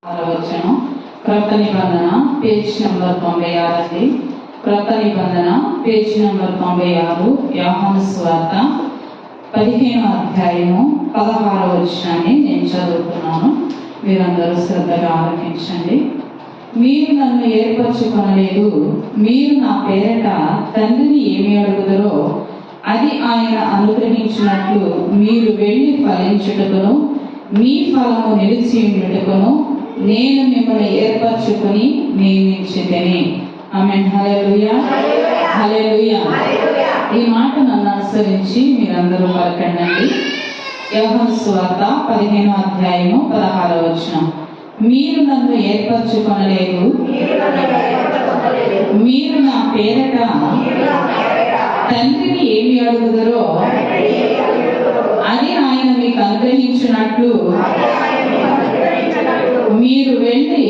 వచ్చాను. క్రొత్త నిబంధన పేజ్ నెంబర్ 96 అండి. క్రొత్త నిబంధన పేజ్ నెంబర్ 96, యోహాను సువార్త 15వ అధ్యాయము 16వ వచనాన్ని నేను చదువుతున్నాను. మీరందరూ శ్రద్ధగా ఆలకించండి. మీరు నన్ను ఏర్పరచుకొనలేదు, మీరు నా పేరట తండ్రిని ఏమి అడుగుదరో అది ఆయన అనుగ్రహించినట్లు మీరు వెళ్ళి ఫలించుటకును మీ ఫలము నిలిచి ఉండుటకును నేను మిమ్మల్ని ఏర్పరచుకొని నియమించితిని. ఆమేన్. హల్లెలూయా, హల్లెలూయా. ఈ మాట నన్ను అనుసరించి మీరందరూ పలకండి. యోహాను సువార్త 15వ అధ్యాయము 16వ వచనం. మీరు నన్ను ఏర్పరచుకొనలేదు, మీరు నా పేరట తండ్రిని ఏమి అడుగుదరో అది ఆయన మీకు అనుగ్రహించినట్లు మీరు వెళ్ళి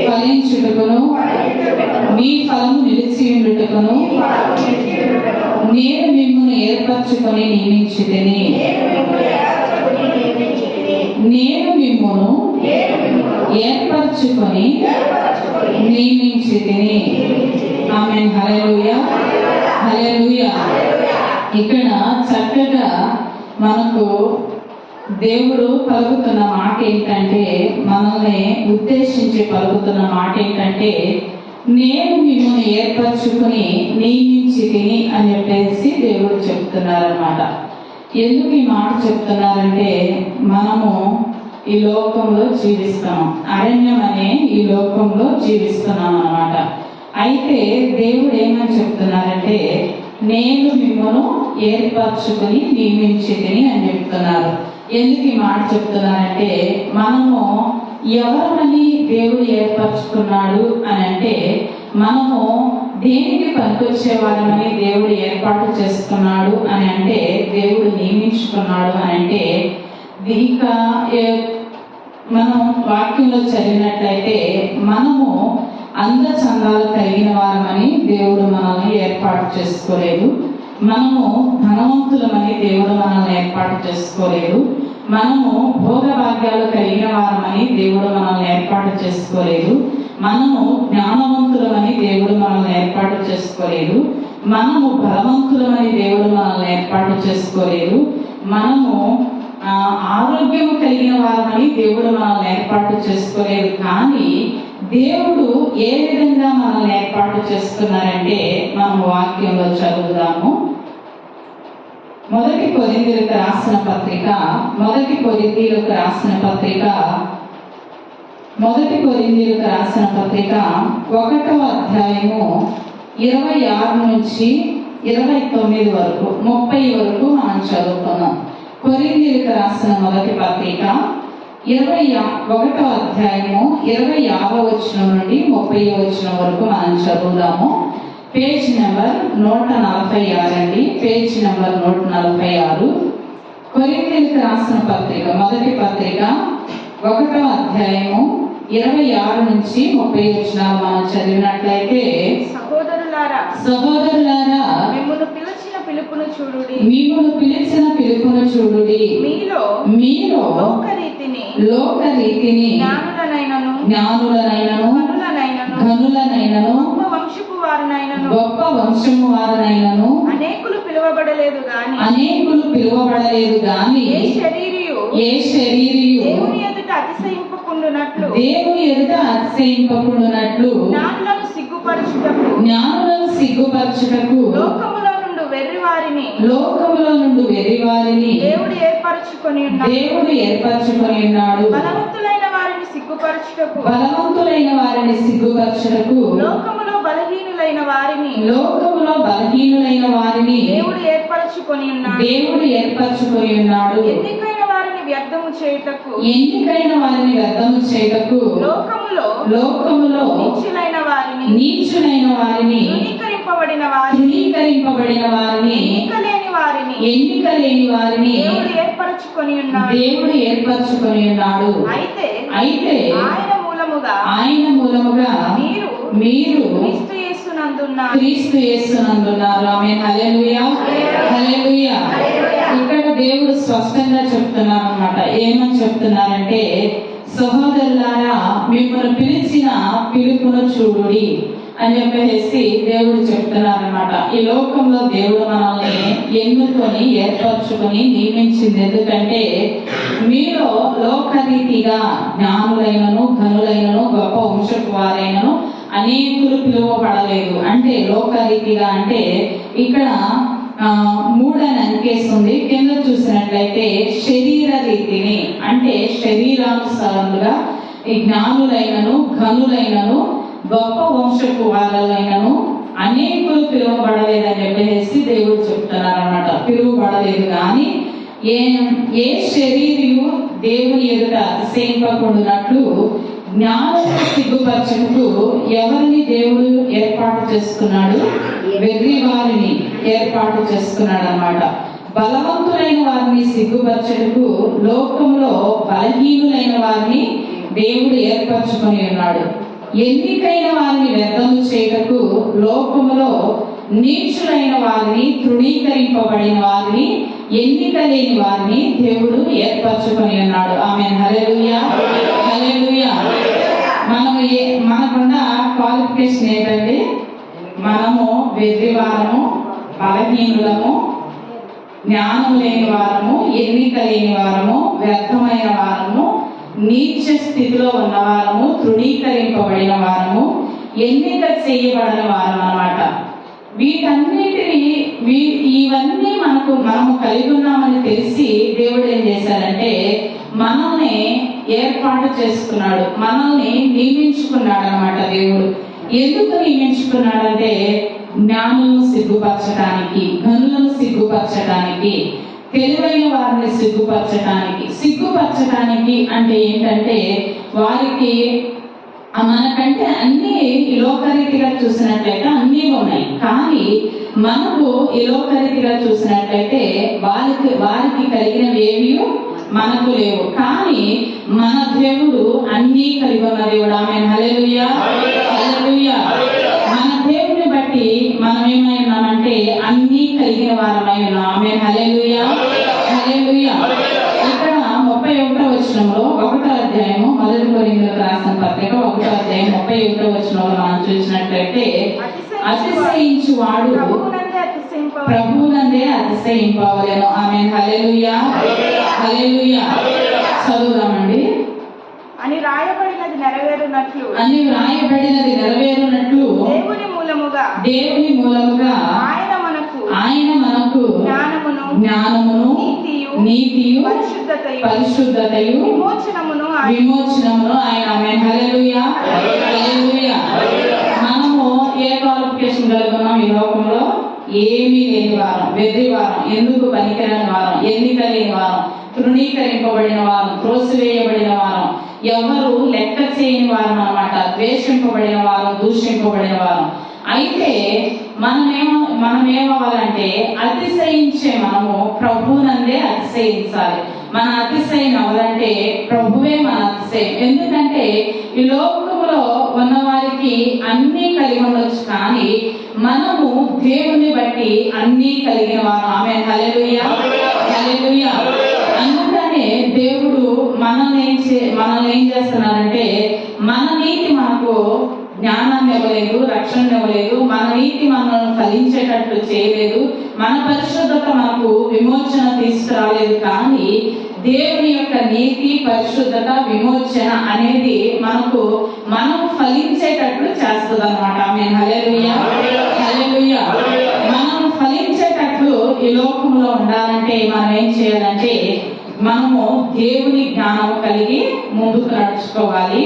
ఫలించుటకును మీ ఫలము నిలిచి ఉండుటకును నేను మిమ్మల్ని ఏర్పరచుకొని నియమించితిని. నేను మిమ్మల్ని ఏర్పరచుకొని నియమించితిని. ఆమేన్. హల్లెలూయా, హల్లెలూయా. ఇక్కడ చక్కగా మనకు దేవుడు పలుకుతున్న మాట ఏంటంటే, మనల్ని ఉద్దేశించి పలుకుతున్న మాట ఏంటంటే, నేను మిమ్మల్ని ఏర్పరచుకుని నియమించి తిని అని చెప్పేసి దేవుడు చెప్తున్నారన్నమాట. ఎందుకు ఈ మాట చెప్తున్నారంటే, మనము ఈ లోకంలో జీవిస్తాం, అరణ్యం అనే ఈ లోకంలో జీవిస్తున్నాం అన్నమాట. అయితే దేవుడు ఏమని చెప్తున్నారంటే, నేను మిమ్మల్ని ఏర్పరచుకుని నియమించితిని అని చెప్తున్నారు. ఎందుకు ఈ మాట చెప్తున్నారంటే, మనము ఎవరమని దేవుడు ఏర్పరచుకున్నాడు అని అంటే, మనము దేనికి పనికొచ్చే వాళ్ళమని దేవుడు ఏర్పాటు చేసుకున్నాడు అని అంటే, దేవుడు నియమించుకున్నాడు అని అంటే, ఇంకా మనం వాక్యంలో చదివినట్లయితే మనము అందచందాలు కలిగిన వారమని దేవుడు మనల్ని ఏర్పాటు చేసుకోలేదు. మనము ధనవంతులమని దేవుడు మనల్ని ఏర్పాటు చేసుకోలేదు. మనము భోగభాగ్యాలు కలిగిన వారమని దేవుడు మనల్ని ఏర్పాటు చేసుకోలేదు. మనము జ్ఞానవంతులమని దేవుడు మనల్ని ఏర్పాటు చేసుకోలేదు. మనము బలవంతులమని దేవుడు మనల్ని ఏర్పాటు చేసుకోలేదు. మనము ఆరోగ్యము కలిగిన వారమని దేవుడు మనల్ని ఏర్పాటు చేసుకోలేదు. కానీ దేవుడు ఏ విధంగా మనల్ని ఏర్పాటు చేసుకున్నారంటే, మనం వాక్యంలో చదువుదాము. మొదటి కొరింథీయులకు రాసిన పత్రిక 1వ అధ్యాయము 26 నుంచి 29 వరకు 30 వరకు మనం చదువుకున్నాం. కొరింథీయులకు రాసిన మొదటి పత్రిక 21వ అధ్యాయము 26వ వచనం నుండి 30వ వచనం వరకు మనం చదువుదాము. పేజ్ నెంబర్ 146 అండి. Page number 146. కొరింథీయులకు రాసిన పత్రిక మొదటి పత్రిక 1వ అధ్యాయము 26 నుంచి 30 వచనాలు మనం చదివినట్లయితే, సహోదరులారా మిమ్మును పిలిచిన పిలుపును చూడుడి. మీలో లోకరీతిని జ్ఞానులనైనను ఘనులనైనను గొప్ప వంశము వారనైనను అనేకులు పిలువబడలేదు గాని ఏ శరీరియు దేవుని ఎదుట అతిశయింపకుండునట్లు జ్ఞానులను సిగ్గుపరచుటకు లోకములో నుండి వెర్రివారిని దేవుడు ఏర్పరచుకొని ఉన్నాడు. బలవంతులైన వారిని సిగ్గుపరచుటకు లోకములో బలహీనులైన వారిని దేవుడు ఏర్పరచుకొని ఉన్నాడు. ఎన్నికైన వారిని వ్యర్థము చేయుటకు లోకములో నీచులైన వారిని తృణీకరింపబడిన వారిని ఎన్నిక లేని వారిని దేవుడు ఏర్పరచుకొని ఉన్నాడు. అయితే ఆయన మూలముగా మీరు క్రీస్తు యేసునందున్నారు. ఆమేన్. హల్లెలూయా, హల్లెలూయా. ఇక్కడ దేవుడు స్పష్టంగా చెప్తున్నారు అన్నమాట. ఏమని చెప్తున్నారంటే, సహోదరులారా మిమ్మల్ని పిలిచిన పిలుపును చూడుడి అని చెప్పేసి దేవుడు చెప్తున్నారన్నమాట. ఈ లోకంలో దేవుడు మనల్ని ఎన్నుకొని ఏర్పరచుకొని నియమించింది ఎందుకంటే మీలో లోకరీతిగా జ్ఞానులైనను ఘనులైనను గొప్ప వంశపు వారైనను అనేకులు పిలువబడలేదు. అంటే లోకరీతిగా అంటే ఇక్కడ 3 అని అంకేస్తుంది. కింద చూసినట్లయితే శరీర రీతిని అంటే శరీరానుసారంగా ఈ జ్ఞానులైనను ఘనులైనను గొప్ప వంశపు వారైనను అనేకులు పిలువబడలేదని చెప్పేసి దేవుడు చెప్తున్నారు అన్నమాట. పిలువబడలేదు కానీ ఏ శరీరము దేవుని ఎదుట అతిశయింపకుండానట్లు జ్ఞానము సిగ్గుపరచుటకు ఎవరిని దేవుడు ఏర్పాటు చేసుకున్నాడు? వెర్రి వారిని ఏర్పాటు చేసుకున్నాడు అన్నమాట. బలవంతులైన వారిని సిగ్గుపరచుటకు లోకములో బలహీనులైన వారిని దేవుడు ఏర్పరచుకొని ఉన్నాడు. ఎన్నికైన వారిని వ్యర్థము చేయుటకు లోకములో నీచులైన వారిని తృణీకరింపబడిన వారిని ఎన్నిక లేని వారిని దేవుడు ఏర్పరచుకొని ఉన్నాడు. ఆమేన్. హల్లెలూయా హల్లెలూయా. మనకున్న క్వాలిఫికేషన్ ఏంటంటే మనము వెర్రివారము, బలహీనులము, జ్ఞానం లేని వారము, ఎన్నిక లేని వారము, వ్యర్థమైన వారము, నీచ స్థితిలో ఉన్నవారము, తృణీకరింపబడిన వారము, ఎన్నిక చేయబడిన వారం అన్నమాట. ఇవన్నీ మనము కలిగి ఉన్నామని తెలిసి దేవుడు ఏం చేశారంటే మనల్ని ఏర్పాటు చేసుకున్నాడు, మనల్ని నియమించుకున్నాడు అన్నమాట. దేవుడు ఎందుకు నియమించుకున్నాడంటే జ్ఞానులను సిగ్గుపరచడానికి, ఘనులను సిగ్గుపరచడానికి, తెలివైన వారిని సిగ్గుపరచడానికి అంటే ఏంటంటే వారికి మనకంటే అన్ని లోకరీతిగా చూసినట్లయితే అన్నీ ఉన్నాయి, కానీ మనకు ఈ లోకరీతిగా చూసినట్లయితే వారికి కలిగినవి ఏమీ మనకు లేవు. కానీ మన దేవుడు అన్నీ కలిగి ఉన్న దేవుడు. ఆమేన్. హల్లెలూయా హల్లెలూయా. మన దేవుని బట్టి మనం ఏమై ఉన్నామంటే అన్నీ కలిగిన వారమై ఉన్నాం. ఆమేన్. హల్లెలూయా హల్లెలూయా. ఇక్కడ 31వ వచనంలో 1వ అధ్యాయము 1 కొరింథీయులకు రాసిన పత్రిక 1వ అధ్యాయం 31వ వచనంలో మనం చూసినట్లయితే అతిశయించువాడు ప్రభువునందే అతిశయింపవలెను. ఆమేన్. హల్లెలూయా హల్లెలూయా. చదువుదామండి. అని రాయబడినది నెరవేరునట్లు దేవుని మూలముగా ఆయన మనకు జ్ఞానమును నీతియు పరిశుద్ధతయు విమోచనమును ఆయన. ఆమేన్. హల్లెలూయా హల్లెలూయా. మనము ఏ క్వాలిఫికేషన్ కలిగి ఉన్నాం? ఈ లోకంలో ఏమీ లేని వారం, వెర్రి వారం, ఎందుకు పనికిరాని వారం, ఎన్నిక లేని వారం, తృణీకరింపబడిన వారం, త్రోసివేయబడిన వారం, ఎవరు లెక్క చేయని వారం అన్నమాట. ద్వేషింపబడిన వారం, దూషింపబడిన వారం. అయితే మనమేమవ్వాలంటే అతిశయించే మనము ప్రభువునందే అతిశయించాలి. మన అతిశయం అవ్వాలంటే ప్రభువే మన అతిశయం. ఎందుకంటే ఈ లోకంలో ఉన్న వారికి అన్నీ కలిగి ఉండొచ్చు, కానీ మనము దేవుని బట్టి అన్నీ కలిగిన వారు. ఆమేన్. హల్లెలూయా హల్లెలూయా. అందుకనే దేవుడు మనల్ని ఏం చేస్తున్నారంటే మన నీతి మనకు జ్ఞానాన్ని ఇవ్వలేదు, రక్షణ ఇవ్వలేదు, మన నీతి మనల్ని ఫలించేటట్లు చేయలేదు, మన పరిశుద్ధత మనకు విమోచన తీసుకురాలేదు. కానీ దేవుని యొక్క నీతి, పరిశుద్ధత, విమోచన అనేది మనం ఫలించేటట్లు చేస్తుంది అన్నమాట. ఆమేన్. హల్లెలూయా హల్లెలూయా. మనం ఫలించేటట్లు ఈ లోకంలో ఉండాలంటే మనం ఏం చేయాలంటే మనము దేవుని జ్ఞానము కలిగి ముందుకు నడుచుకోవాలి,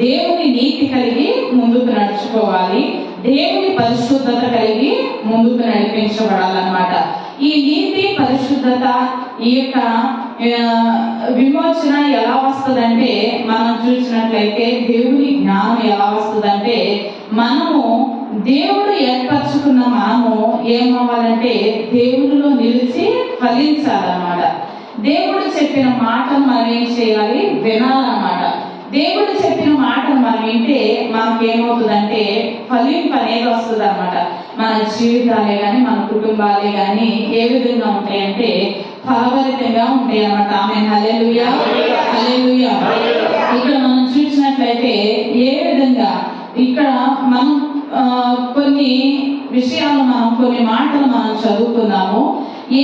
దేవుని నీతి కలిగి ముందుకు నడుచుకోవాలి, దేవుని పరిశుద్ధత కలిగి ముందుకు నడిపించబడాలన్నమాట. ఈ నీతి, పరిశుద్ధత, ఈ యొక్క విమోచన ఎలా వస్తుందంటే మనం చూసినట్లయితే దేవుని జ్ఞానం ఎలా వస్తుందంటే మనము దేవుడు ఏర్పరచుకున్న మనము ఏమవ్వాలంటే దేవుడిలో నిలిచి ఫలించాలన్నమాట. దేవుడు చెప్పిన మాటను మనం ఏం చేయాలి? వినాలన్నమాట. దేవుడు చెప్పిన మాటను మనం వింటే మనకేమవుతుందంటే ఫలింపు అనేది వస్తుంది అన్నమాట. మన జీవితాలే కానీ మన కుటుంబాలే కానీ ఏ విధంగా ఉంటాయంటే ఫలభరితంగా ఉంటాయి అన్నమాట. ఆమేన్. హల్లెలూయా హల్లెలూయా. ఇక్కడ మనం చూసినట్లయితే ఏ విధంగా ఇక్కడ మనం కొన్ని విషయాలు కొన్ని మాటలు మనం చదువుకున్నాము.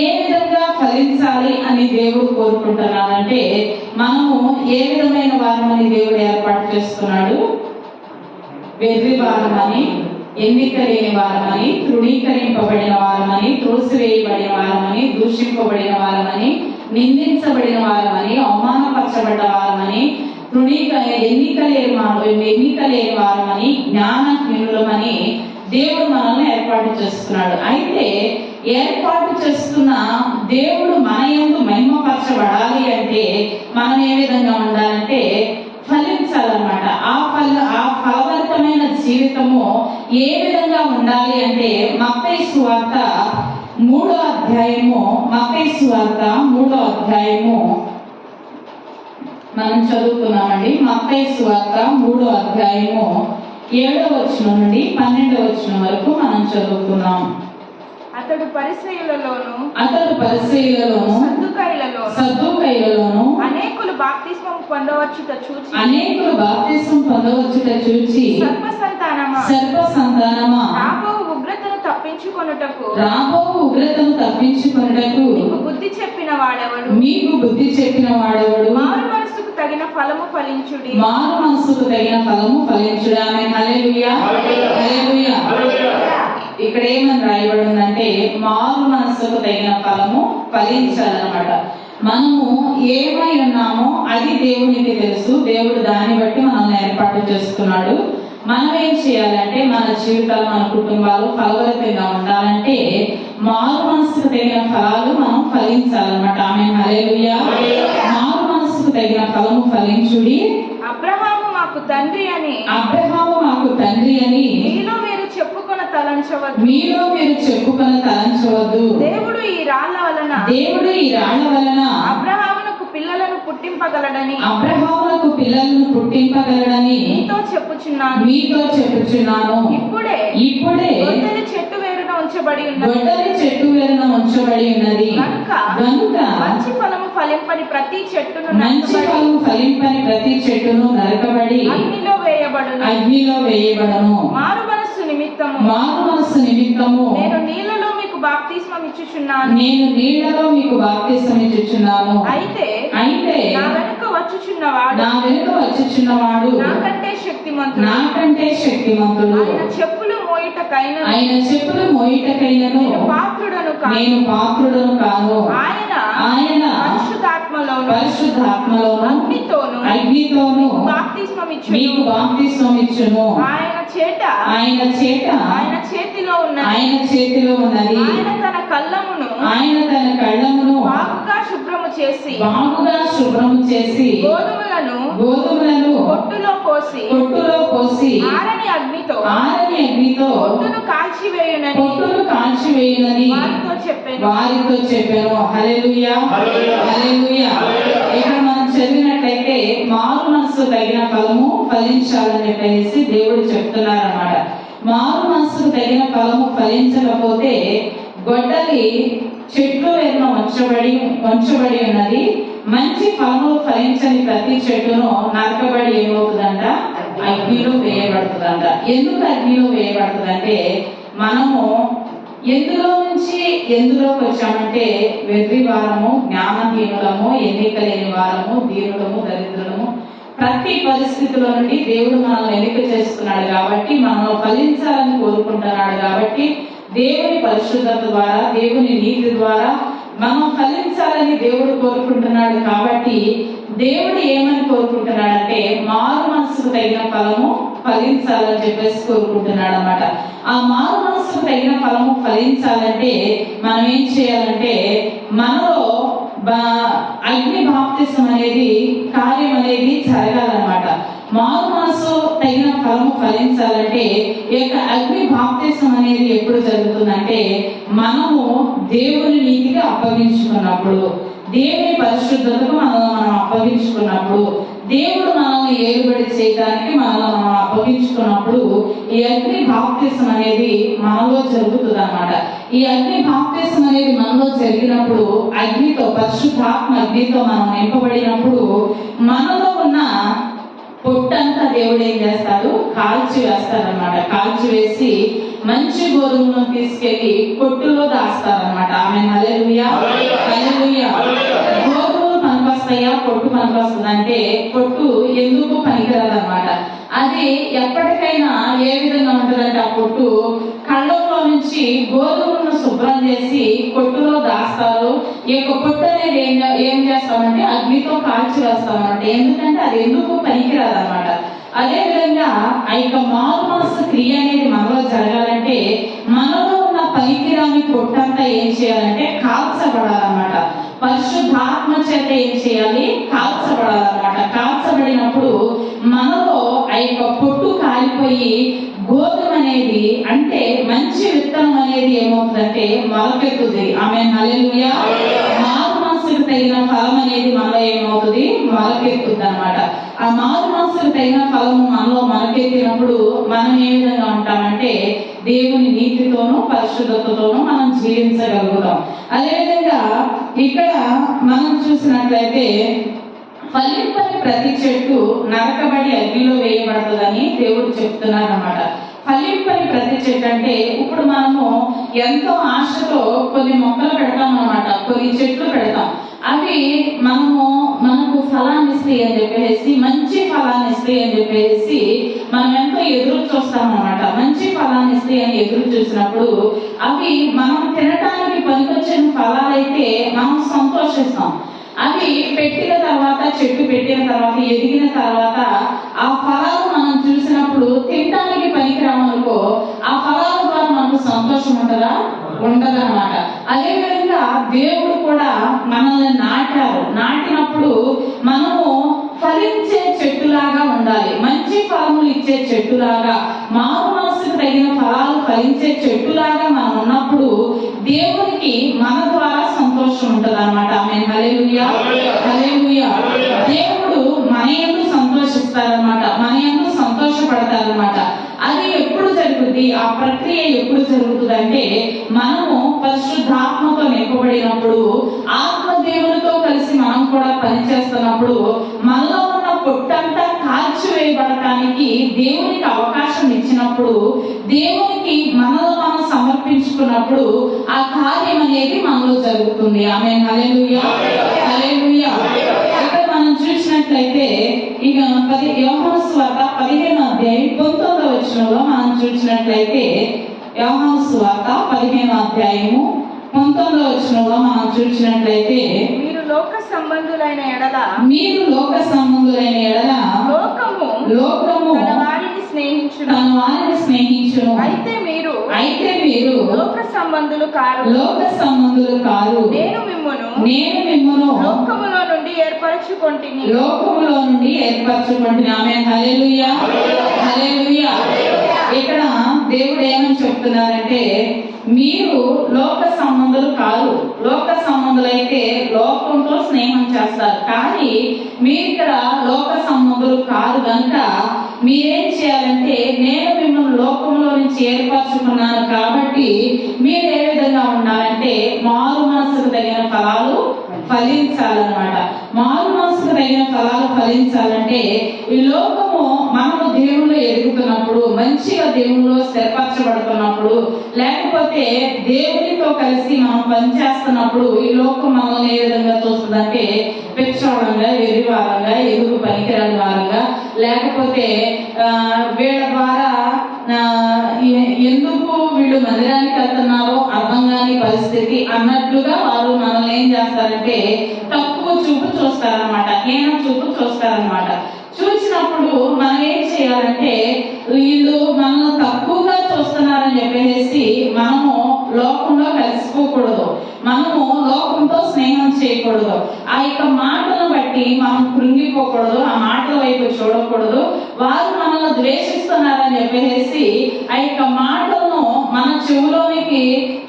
ఏ విధంగా ఫలించాలి అని దేవుడు కోరుకుంటున్నాడంటే మనము ఏ విధమైన వారమని దేవుడు ఏర్పాటు చేస్తున్నాడు? వెర్రి వారమని, ఎన్నిక లేని వారమని, తృణీకరింపబడిన వారమని, త్రోసివేయబడిన వారమని, దూషింపబడిన వారమని, నిందించబడిన వారమని, అవమానపరచబడ్డ వారమని, ఎన్నిక లేని వారమని, జ్ఞానహీనులమని దేవుడు మనల్ని ఏర్పాటు చేస్తున్నాడు. అయితే ఏర్పాటు చేస్తున్న దేవుడు మన యందు మహిమపరచబడాలి అంటే మనం ఏ విధంగా ఉండాలంటే ఫలించాలన్నమాట. ఆ ఫలవంతమైన జీవితము ఏ విధంగా ఉండాలి అంటే మత్తయి సువార్త 3వ అధ్యాయము మనం చదువుతున్నామండి. మత్తయి సువార్త 3వ అధ్యాయము 7వ వచనం నుండి 12వ వచనం వరకు మనం చదువుకున్నాం. అతడు పరిసయ్యులలోను సద్దూకైలలోను అనేకులు బాప్తిస్మం పొందవచ్చుట చూచి సర్ప సంతానమా రాబో ఉగ్రతను తప్పించుకొనుటకు మీకు బుద్ధి చెప్పిన వాడెవడు? మారు మనసుకు తగిన ఫలము ఫలించుడి. ఆమెన్. హల్లెలూయా, హల్లెలూయా. ఇక్కడ ఏమని రాయబడి ఉందంటే మారు మనసుకు తగిన ఫలము ఫలించాలన్నమాట. మనము ఏమై ఉన్నామో అది దేవునికి తెలుసు. దేవుడు దాన్ని బట్టి మనల్ని ఏర్పాటు చేసుకున్నాడు. మనం ఏం చేయాలంటే మన జీవితాలు, మన కుటుంబాలు ఫలవరితంగా ఉండాలంటే మారు మనసుకు తగిన ఫలాలు మనం ఫలించాలన్నమాట. ఆమేన్. హల్లెలూయా. మారు మనసుకు తగిన ఫలము ఫలించుడి. అబ్రహాము మాకు తండ్రి అని మీలో మీరు చెప్పుకొన తలంచవద్దు. దేవుడు ఈ రాళ్ల వలన అబ్రహామునకు పిల్లలను పుట్టింపగలడని మీతో చెప్పుచున్నాను. ఇప్పుడే గొడ్డలి చెట్టు వేరున ఉంచబడి ఉన్నది కనుక మంచి ఫలము ఫలింపని ప్రతి చెట్టును నరకబడి అగ్నిలో వేయబడును. మారు మనస్సు నిమిత్తము నేను నీళ్లలో మీకు బాప్తిస్మం ఇచ్చుచున్నాను. అయితే నా వెనుక వచ్చుచున్నవాడు నాకంటే శక్తిమంతుడు. ఆయన చెప్పులు మోయుటకైనను నేను పాత్రుడను కాను. ఆయన పరిశుద్ధాత్మలోను అగ్నితోను మీకు బాప్తిస్మం ఇచ్చును. ఆయన చేతిలో ఉన్నది. ఆయన తన కళ్ళమును బాగుగా శుభ్రము చేసి గోధుమలను పొట్టులో పోసి ఆరని అగ్నితో పొట్టును కాల్చివేయునని వారితో చెప్పాను. హల్లెలూయా, హల్లెలూయా. ఇక్కడ మనం చదివినట్లయితే మారు మనసు తగిన ఫలము ఫలించాలని చెప్పేసి దేవుడు చెప్తున్నారన్నమాట. మారు మనసుకు తగిన ఫలము ఫలించకపోతే గొడ్డలి చెట్లు ఎన్నో ఉంచబడి ఉన్నది. మంచి ఫలములు ఫలించని ప్రతి చెట్టును నరకబడి ఏమవుతుందంట? అగ్నిలో వేయబడుతుందంట. ఎందుకు అగ్నిలో వేయబడుతుందంటే మనము ఎందులో నుంచి ఎందులోకి వచ్చామంటే వెర్రి వారము, జ్ఞానహీనులము, ఎన్నిక లేని వారము, దీనులము, దరిద్రులము. ప్రతి పరిస్థితిలో నుండి దేవుడు మనల్ని ఎన్నిక చేస్తున్నాడు కాబట్టి, మనల్ని ఫలించాలని కోరుకుంటున్నాడు కాబట్టి, దేవుని పరిశుద్ధత ద్వారా, దేవుని నీతి ద్వారా మనం ఫలించాలని దేవుడు కోరుకుంటున్నాడు కాబట్టి, దేవుడు ఏమని కోరుకుంటున్నాడంటే మారు మనసుకు తగిన ఫలము ఫలించాలని చెప్పేసి కోరుకుంటున్నాడు అన్నమాట. ఆ మారు మనసుకు తగిన ఫలము ఫలించాలంటే మనం ఏం చేయాలంటే మనలో అగ్ని బాప్తిసం అనేది కార్యం అనేది జరగాలన్నమాట. మారు మనసు తగిన ఫలము ఫలించాలంటే ఈ యొక్క అగ్ని బాప్తిసం అనేది ఎప్పుడు జరుగుతుందంటే మనము దేవుని నీతికి అప్పగించుకున్నప్పుడు, దేవుని పరిశుద్ధతకు మనం అప్పగించుకున్నప్పుడు, దేవుడు మనల్ని ఏలుబడి చేయడానికి మనం అప్పగించుకున్నప్పుడు ఈ అగ్ని బాప్తిసం అనేది మనలో జరుగుతుంది అన్నమాట. ఈ అగ్ని బాప్తిసం అనేది మనలో జరిగినప్పుడు అగ్నితో, పరిశుద్ధాత్మ అగ్నితో మనం నింపబడినప్పుడు మనలో ఉన్న పొట్టంతా దేవుడు ఏం చేస్తాడు, కాల్చి వేస్తాడనమాట. కాల్చి వేసి మంచి గోధుమలను తీసుకెళ్లి పొట్టులో దాస్తారనమాట. ఆమె హల్లెలూయా, హల్లెలూయా. గోధుమలు పనికొస్తాయా, పొట్టు పనికొస్తుంది అంటే పొట్టు ఎందుకు పనికిరాదనమాట. అది ఎప్పటికైనా ఏ విధంగా ఉంటుందంటే ఆ పొట్టు కళ్ళలో నుంచి గోధుమలను శుభ్రం చేసి పొట్టులో దాస్తారు. ఈ యొక్క పొట్టు అనేది ఏం చేస్తామంటే అగ్నితో కాల్చి వేస్తామన్నమాట. ఎందుకంటే అది ఎందుకు పనికిరాదన్నమాట. అదే విధంగా ఆ యొక్క మారు మనసు క్రియ అనేది మనలో జరగాలంటే మనలో ఉన్న పనికిరాని పొట్టంతా ఏం చేయాలంటే కాల్చబడాలన్నమాట. పరిశుద్ధాత్మ చేత ఏం చేయాలి, కాల్చబడాలన్నమాట. కాల్చబడినప్పుడు మనలో ఆ యొక్క పొట్టు కాలిపోయి గోధుమ అనేది అంటే మంచి విత్తనం అనేది ఏమవుతుందంటే మొలకెత్తుది. ఆమె హల్లెలూయా. మారు మనసుకు తగిన ఫలం అనేది మనలో ఏమవుతుంది, మొలకెత్తుద్ది అనమాట. ఆ మారు మనసుకు తగిన ఫలము మనలో మొలకెత్తినప్పుడు మనం ఏ విధంగా ఉంటామంటే దేవుని నీతితోనూ పరిశుద్ధతతోనూ మనం జీవించగలుగుతాం. అదేవిధంగా ఇక్కడ మనం చూసినట్లయితే ఫలింపని ప్రతి చెట్టు నరకబడి అగ్నిలో వేయబడుతుందని దేవుడు చెప్తున్నారు అన్నమాట. ఫలింపని ప్రతి చెట్టు అంటే ఇప్పుడు మనము ఎంతో ఆశతో కొన్ని మొక్కలు పెడతాం అన్నమాట, కొన్ని చెట్లు పెడతాం. అవి మనకు ఫలాన్ని ఇస్తాయి అని చెప్పేసి, మంచి ఫలాన్ని ఇస్తాయి అని చెప్పేసి మనం ఎంతో ఎదురు చూస్తాం అన్నమాట. మంచి ఫలాన్ని ఇస్తాయి అని ఎదురు చూసినప్పుడు అవి మనం తినటానికి పనికొచ్చిన ఫలాలైతే మనం సంతోషిస్తాం. అవి పెట్టిన తర్వాత, చెట్టు పెట్టిన తర్వాత, ఎదిగిన తర్వాత ఆ ఫలాలు మనం చూసినప్పుడు తినడానికి పనికిరామనుకో ఆ ఫలాల ద్వారా మనకు సంతోషం ఉంటుందా, ఉండదన్నమాట. అదే విధంగా దేవుడు కూడా మనల్ని నాటినప్పుడు మనము ఫలించే చెట్టులాగా ఉండాలి. మంచి ఫలములు ఇచ్చే చెట్టులాగా, మారు మనసుకు తగిన ఫలాలు ఫలించే చెట్టులాగా మనం ఉన్నప్పుడు దేవునికి మన ద్వారా సంతోషం ఉంటది అన్నమాట. ఆమె హల్లెలూయా, హల్లెలూయా. దేవుడు మన యందు సంతోషిస్తారనమాట, మన యందు సంతోషపడతారనమాట. అది ఎప్పుడు జరుగుతుంది, ఆ ప్రక్రియ ఎప్పుడు జరుగుతుంది అంటే మనము పరిశుద్ధాత్మతో నింపబడినప్పుడు, ఆత్మదేవునితో కలిసి మనం కూడా పనిచేస్తున్నప్పుడు, మనలో ఉన్న పొట్టంతా కాల్చివేయబడటానికి దేవునికి అవకాశం ఇచ్చినప్పుడు, దేవునికి మనలో మనం సమర్పించుకున్నప్పుడు ఆ కార్యం అనేది మనలో జరుగుతుంది. ఆమేన్, హల్లెలూయా, హల్లెలూయా. ఇక్కడ మనం చూసినట్లయితే ఇక యోహాను సువార్త 15వ అధ్యాయం 19వ వచనంలో మనం చూసినట్లయితే, యోహాను సువార్త 15వ అధ్యాయము 19వ వచనంలో మనం చూసినట్లయితే, మీరు లోక సంబంధులైన ఎడల లోకము తన వారిని స్నేహించును. అయితే మీరు లోక సంబంధులు కారు. నేను మిమ్మును లోకములో నుండి ఏర్పరచుకొంటిని. ఆమేన్, హల్లెలూయా, హల్లెలూయా. ఇక్కడ దేవుడు ఏమని చెప్తున్నారంటే మీరు లోక సంబంధులు కాదు. లోక సంబంధులైతే లోకంతో స్నేహం చేస్తారు, కానీ మీరు ఇక్కడ లోక సంబంధులు కాదు కనుక మీరేం చేయాలంటే నేను మిమ్మల్ని లోకంలో నుంచి ఏర్పరచుకున్నాను కాబట్టి మీరు ఏ విధంగా ఉండాలంటే మారు మనసుకు తగిన ఫలాలు ఫలించాలన్నమాట. మారు మనసుకు తగిన ఫలాలు ఫలించాలంటే ఈ లోకము మనము దేవుళ్ళు ఎదుగుతున్నప్పుడు, మంచిగా దేవుళ్ళు స్థిరపరచబడుతున్నప్పుడు, లేకపోతే దేవునితో కలిసి మనం పనిచేస్తున్నప్పుడు ఈ లోకం మనల్ని ఏ విధంగా చూస్తుందంటే పిచ్చోళంగా, వెర్రివారంగా, ఎదుగు పనికిరాని వారంగా, లేకపోతే వీళ్ళ ద్వారా ఎందుకు వీళ్ళు మందిరానికి వెళ్తున్నారో అర్థం కాని పరిస్థితి అన్నట్లుగా వారు మనల్ని ఏం చేస్తారంటే తక్కువ చూపు చూస్తారనమాట, హీన చూపు చూస్తారనమాట. చూసినప్పుడు మనం ఏం చేయాలంటే వీళ్ళు మనల్ని తక్కువగా చూస్తున్నారని చెప్పేసి మనము లోకంలో కలిసిపోకూడదు, మనము లోకంతో స్నేహం చేయకూడదు. ఆ యొక్క మాటలను బట్టి మనం కృంగిపోకూడదు, ఆ మాటల వైపు చూడకూడదు. వారు మనల్ని ద్వేషిస్తున్నారని చెప్పేసి ఆ యొక్క మాటలను మన చెవులోనికి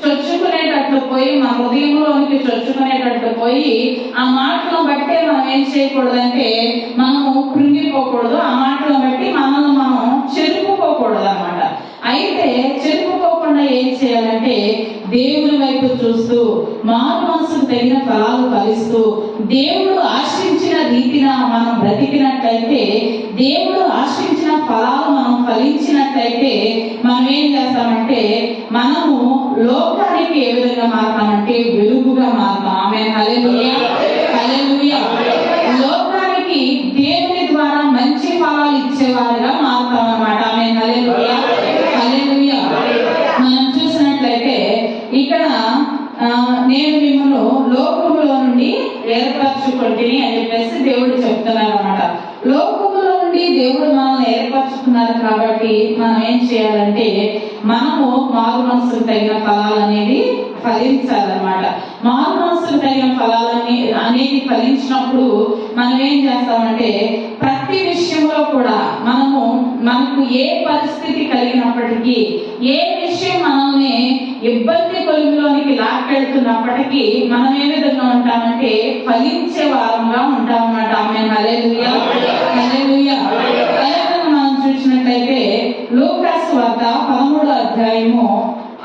చొచ్చుకునేటట్లు పోయి, మన హృదయంలోనికి చొచ్చుకునేటట్లు పోయి ఆ మాటలను బట్టే మనం ఏం చేయకూడదంటే మనము కృంగిపోకూడదు, ఆ మాటలను బట్టి మనల్ని మనం చెరుపుకోకూడదు అన్నమాట. అయితే చెరుపుకోకుండా ఏం చేయాలంటే దేవుని వైపు చూస్తూ మారు మనసుకు తగిన ఫలాలు ఫలిస్తూ దేవుడు ఆశించిన రీతి రీతిగా మనం బ్రతికినట్లయితే, దేవుడు ఆశించిన ఫలాలు మనం ఫలించినట్లయితే మనం ఏం చేస్తామంటే మనము లోకానికి ఏ విధంగా మారుతామంటే వెలుగుగా మారుతాం. ఆమేన్. హల్లెలూయా, హల్లెలూయా. లోకానికి దేవుని ద్వారా మంచి ఫలాలు ఇచ్చేవారుగా మారుతాం అన్నమాట. ఆమేన్. హల్లెలూయా, హల్లెలూయా. మనం చూసినట్లయితే ఇక్కడ నేను మిమ్మల్ని లోకములో నుండి ఏర్పరచుకుంటుని అని చెప్పేసి దేవుడు చెప్తున్నారు అన్నమాట. లోకములో నుండి దేవుడు మనల్ని ఏర్పరచుకున్నారు కాబట్టి మనం ఏం చేయాలంటే మనము మారు మనసుకు తగిన ఫలాలు అనేది ఫలించాలన్నమాట. మారు మనసుకు తగిన ఫలాలని అనేది ఫలించినప్పుడు మనం ఏం చేస్తామంటే ప్రతి విషయంలో కూడా మనకు ఏ పరిస్థితి కలిగినప్పటికీ, ఏ విషయం మనల్ని ఇబ్బంది కొలుగులోనికి లాక్కెళ్తున్నప్పటికీ మనం ఏ విధంగా ఉంటామంటే ఫలించే వారంగా ఉంటామన్నమాట. ఆమేన్. హల్లెలూయా, హల్లెలూయా. మనం చూసినట్లయితే లూకాసు వార్త 13వ అధ్యాయము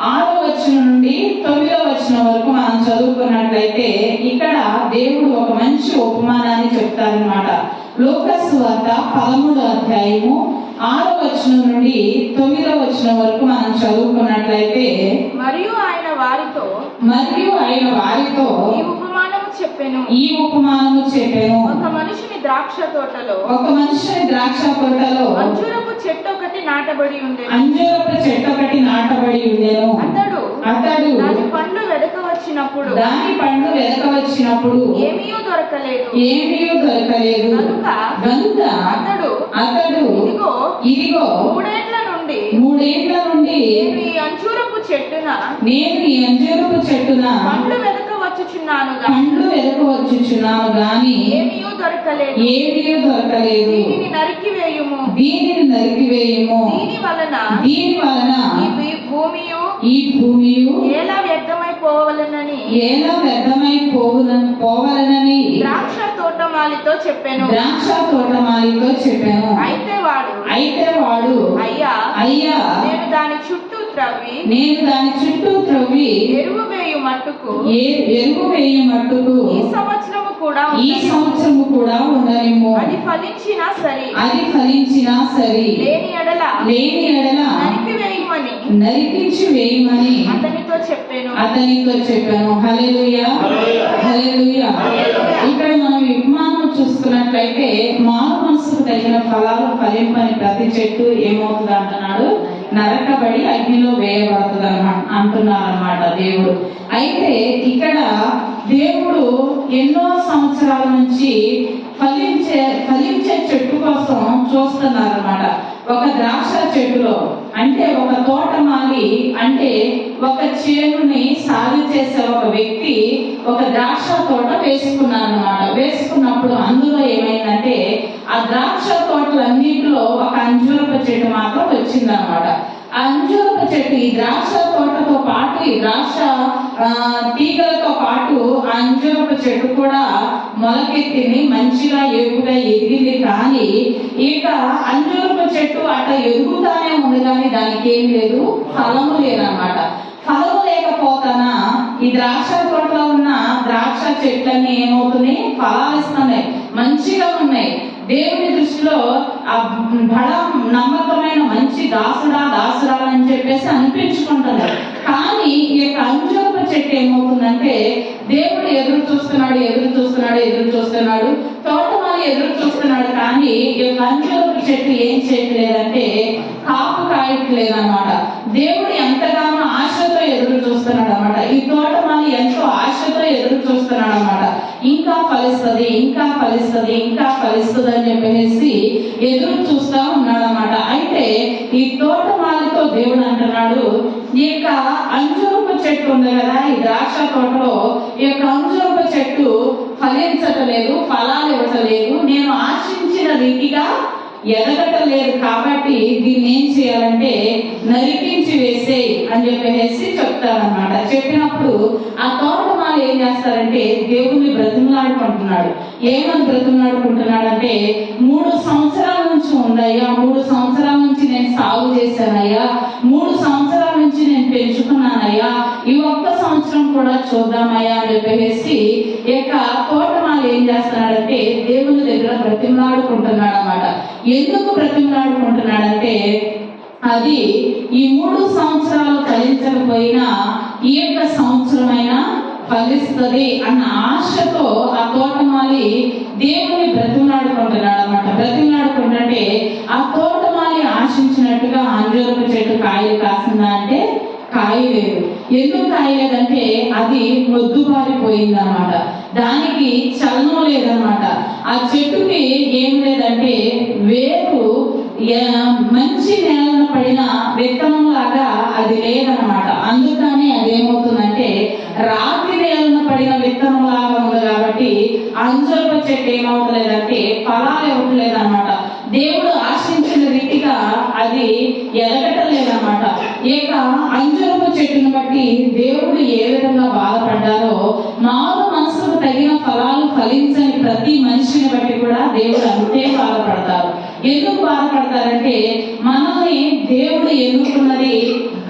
6వ వచనం నుండి 9వ వచనం వరకు మనం చదువుకున్నట్లయితే ఇక్కడ దేవుడు ఒక మంచి ఉపమానాన్ని చెప్తారన్నమాట. లూకాసు వార్త 13వ అధ్యాయము 6వ వచనం నుండి 9వ వచనం వరకు మనం చదువుకున్నట్లయితే, మరియు ఆయన వారితో ఈ ఉపమానము చెప్పెను. ఒక మనిషిని ద్రాక్ష తోటలో అంజూరపు చెట్టు ఒకటి నాటబడి ఉండెను. అతడు దాని పండ్లు వెదక వచ్చినప్పుడు ఏమీయూ దొరకలేదు. కనుక అతడు ఇదిగో 3 ఏండ్ల నుండి నేను ఈ అంజూరపు చెట్టున పండ్లు వెదక వచ్చుచున్నాను గాని ఏమీయూ దొరకలేదు. దీనిని నరికివేయుము. దీని వలన ఈ భూమియు ఎలా వ్యర్థమైపోవలనని ద్రాక్ష తోటమాలితో చెప్పాను. అయితే వాడు అయ్యా నేను దాని చుట్టూ త్రవ్వి ఎరువు వేయు మట్టుకు ఈ సంవత్సరము కూడా ఉండనేమో. అది ఫలించినా సరి లేని ఎడల నరికించి వేయమని అతనితో చెప్పాను. హల్లెలూయా, హల్లెలూయా. ఇక్కడ మనం ఉపమానం చూసుకున్నట్లయితే మారు మనసుకు తగిన ఫలాలు ఫలింపని ప్రతి చెట్టు ఏమవుతుంది అంటున్నాడు, నరకబడి అగ్నిలో వేయబడుతుంది అంటున్నారు అన్నమాట దేవుడు. అయితే ఇక్కడ దేవుడు ఎన్నో సంవత్సరాల నుంచి ఫలించే చెట్టు కోసం చూస్తున్నారు అన్నమాట. ఒక ద్రాక్ష చెట్టులో అంటే ఒక తోటమాలి అంటే ఒక చేనుని సాగు చేసే ఒక వ్యక్తి ఒక ద్రాక్ష తోట వేసుకున్నాను అన్నమాట. వేసుకున్నప్పుడు అందులో ఏమైందంటే ఆ ద్రాక్ష తోటలన్నిటిలో ఒక అంజూరపు చెట్టు మాత్రం వచ్చిందనమాట. ఆ అంజూరపు చెట్టు ఈ ద్రాక్ష తోటతో పాటు ఈ ద్రాక్ష తీగలతో పాటు ఆ అంజూరపు చెట్టు కూడా మొలకెత్తింది, మంచిగా ఏపుగా ఎదిగింది. కానీ ఇక అంజూరపు చెట్టు అట్లా ఎదుగుతానే ఉంది కానీ దానికి ఏం లేదు, ఫలము లేదన్నమాట. ఫలము లేకపోతానా ఈ ద్రాక్ష తోటలో ఉన్న ద్రాక్ష చెట్లన్నీ ఏమవుతున్నాయి, ఫలాలు ఇస్తున్నాయి, మంచిగా ఉన్నాయి. దేవుని దృష్టిలో ఆ బడ నమ్మకమైన మంచి దాసుడా అని చెప్పేసి అనిపించుకుంటున్నారు. కానీ ఈ యొక్క అంజూరపు చెట్టు ఏమవుతుందంటే దేవుడు ఎదురు చూస్తున్నాడు, తోటమాలి ఎదురు చూస్తున్నాడు. కానీ ఈ యొక్క అంజూరపు చెట్టు ఏం చేయట్లేదంటే కాపు కాయట్లేదన్నమాట. దేవుడు ఎంతగానో ఆశతో ఎదురు చూస్తున్నాడు అన్నమాట. ఈ తోటమాలి ఎంతో ఆశతో ఎదురు చూస్తున్నాడు అన్నమాట. ఇంకా ఫలిస్తుంది అని చెప్పేసి ఎదురు చూస్తా ఉన్నాడు అన్నమాట. అయితే ఈ తోటమాలితో దేవుడు అంటున్నాడు, ఈ యొక్క అంజూరపు చెట్టు ఉంది కదా ఈ ద్రాక్ష తోటలో, ఈ యొక్క అంజూరపు చెట్టు ఫలించటలేదు, ఫలాలు ఇవ్వటలేదు, నేను ఆశించిన రీతిగా ఎదగటలేదు. కాబట్టి దీన్ని ఏం చేయాలంటే నరికించి వేసేయి అని చెప్పేసి చెప్తారనమాట. చెప్పినప్పుడు ఆ తోటమాలి ఏం చేస్తారంటే దేవుణ్ణి బ్రతిమలాడుకుంటున్నాడు. ఏమని బ్రతిమలాడుకుంటున్నాడంటే 3 సంవత్సరాల నుంచి ఉందయ్యా, 3 సంవత్సరాల నుంచి నేను సాగు చేశానయ్యా, 3 సంవత్సరాల నుంచి నేను పెంచుకున్నానయ్యా, ఈ ఒక్క సంవత్సరం కూడా చూద్దామయ్యా అని చెప్పేసి ఈ యొక్క తోటమాలి ఏం చేస్తున్నాడంటే దేవుని దగ్గర బ్రతిమలాడుకుంటున్నాడు అన్నమాట. ఎందుకు బ్రతిమలాడుకుంటున్నాడంటే అది ఈ 3 సంవత్సరాలు ఫలించకపోయినా ఈ యొక్క సంవత్సరమైనా ఫలిస్తుంది అన్న ఆశతో ఆ తోటమాలి దేవుని బ్రతిమలాడుకుంటున్నాడు అన్నమాట. బ్రతిమలాడుకుంటుంటే ఆ తోటమాలి ఆశించినట్టుగా అంజూరపు చెట్టు కాయలు కాసిందా అంటే కాయలేదు. ఎందుకు కాయలేదంటే అది మొద్దుబారిపోయింది అన్నమాట. దానికి చలనం లేదన్నమాట. ఆ చెట్టుకి ఏం లేదంటే వేరు మంచి నేలను పడిన విత్తనం లాగా అది లేదన్నమాట. అందుకని అదేమవుతుందంటే రాతి నేలను పడిన విత్తనం లాగా ఉంది కాబట్టి అంజూరపు చెట్టు ఏమవుతలేదంటే ఫలాలు ఇవ్వట్లేదన్నమాట. దేవుడు ఆశించిన రీతిగా అది ఎదగటలేదన్నమాట. ఇక అంజూరపు చెట్టును బట్టి దేవుడు ఏ విధంగా బాధపడ్డారో మారు మనసుకు తగిన ఫలాలు ఫలించని ప్రతి మనిషిని బట్టి కూడా దేవుడు అంతే బాధపడతారు. ఎందుకు బాధపడతారంటే మనల్ని దేవుడు ఎన్నుకున్నది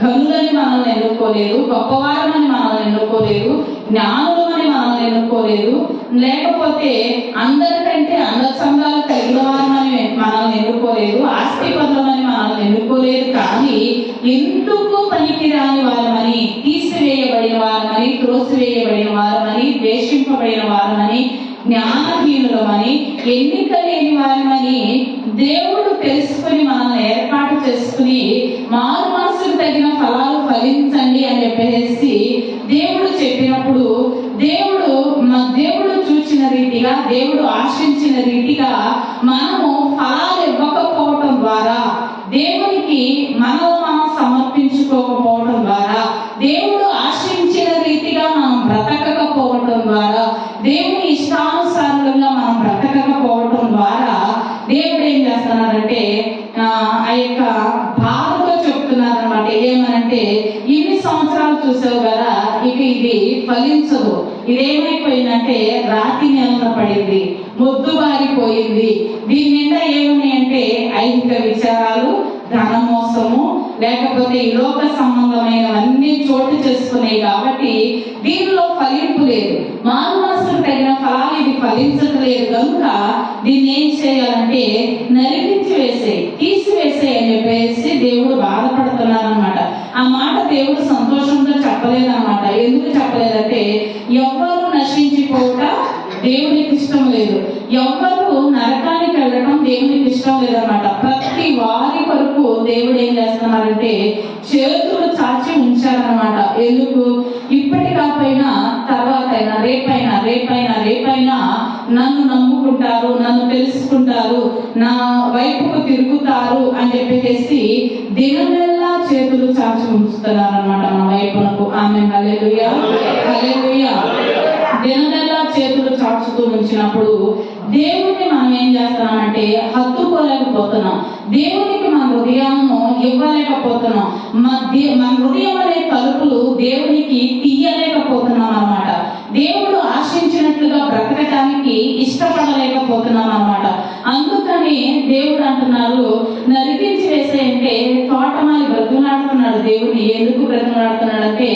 ఘనులని మనల్ని ఎన్నుకోలేదు, గొప్పవారమని మనల్ని ఎన్నుకోలేదు, జ్ఞానులమని మనల్ని ఎన్నుకోలేదు, లేకపోతే అందరికంటే అందచందాలు కలిగిన వారమని మనల్ని ఎన్నుకోలేదు, ఆస్తిపరులమని మనల్ని ఎన్నుకోలేదు. కానీ ఎందుకు పనికిరాని వారమని, తీసివేయబడిన వారమని, త్రోసివేయబడిన వారమని, ద్వేషింపబడిన వారమని, జ్ఞానహీనులమని, ఎన్నిక లేని వారమని దేవుడు తెలుసుకుని మనల్ని ఏర్పాటు చేసుకుని మారు మనసుకు తగిన ఫలాలు ఫలించండి అని చెప్పేసి దేవుడు చెప్పినప్పుడు దేవుడు చూచిన రీతిగా, దేవుడు ఆశించిన రీతిగా మనము ఫలాలు ఇవ్వకపోవటం ద్వారా, దేవునికి మనలో మనం సమర్పించుకోకపోవటం ద్వారా, దేవుడు ఆశించిన రీతిగా మనం బ్రతకకపోవటం ద్వారా, దేవుని ఇష్టానుసారంగా మనం బ్రతకకపోవటం ద్వారా దేవుడు ఏం చేస్తున్నారంటే ఆ యొక్క బాధతో చెప్తున్నారు అనమాట. ఏమనంటే ఇన్ని సంవత్సరాలు చూసావు కదా, ఇక ఇది ఫలించదు. ఇదేమైపోయిందంటే రాతి నేలన పడింది, మొద్దుబారిపోయింది. దీని నిండా ఏమున్నాయంటే ఐహిక విచారాలు, ధనమోసము, లేకపోతే ఈ లోక సంబంధమైనవన్నీ చోటు చేసుకున్నాయి. కాబట్టి దీనిలో ఫలింపు లేదు. మారు మనసుకు తగిన ఫలాలు ఇది ఫలించట్లేదు కనుక దీన్ని ఏం చేయాలంటే నరికించి వేసే, తీసివేసే అని చెప్పేసి దేవుడు బాధపడుతున్నారు అనమాట. ఆ మాట దేవుడు సంతోషంతో చెప్పలేదన్నమాట. ఎందుకు చెప్పలేదంటే ఎవ్వరు నశించిపోవట దేవునికి ఇష్టం లేదు, ఎవ్వరు నరకానికి వెళ్ళడం దేవునికి ఇష్టం లేదన్నమాట. ప్రతి వారి కొరకు దేవుడు ఏం చేస్తున్నారంటే చేతులు చాచి ఉంచారనమాట. ఎందుకు? ఇప్పటి కాకపోయినా తర్వాత అయినా, రేపైనా నన్ను నమ్ముకుంటారు, నన్ను తెలుసుకుంటారు, నా వైపుకు తిరుగుతారు అని చెప్పేసి దినమెల్లా చేతులు చాచి ఉంచుతున్నారు అనమాట మన వైపునకు. ఆమేన్, హల్లెలూయా, హల్లెలూయా. దినమెల్లా చేతులు చాచుతూ ఉంచినప్పుడు దేవుడిని మనం ఏం చేస్తున్నామంటే హత్తుకోలేకపోతున్నాం. దేవునికి మన హృదయాన్ని ఇవ్వలేకపోతున్నాం. మన హృదయం అనే తలుపులు దేవునికి తీయలేకపోతున్నాం అన్నమాట. దేవుడు ఆశించినట్లుగా బ్రతకటానికి ఇష్టపడలేకపోతున్నాం అన్నమాట. అందుకని దేవుడు అంటున్నారు నరికించి వేసేయంటే తోటమాలి బ్రతుకులాడుతున్నాడు దేవుడిని. ఎందుకు బ్రతుకులాడుతున్నాడు అంటే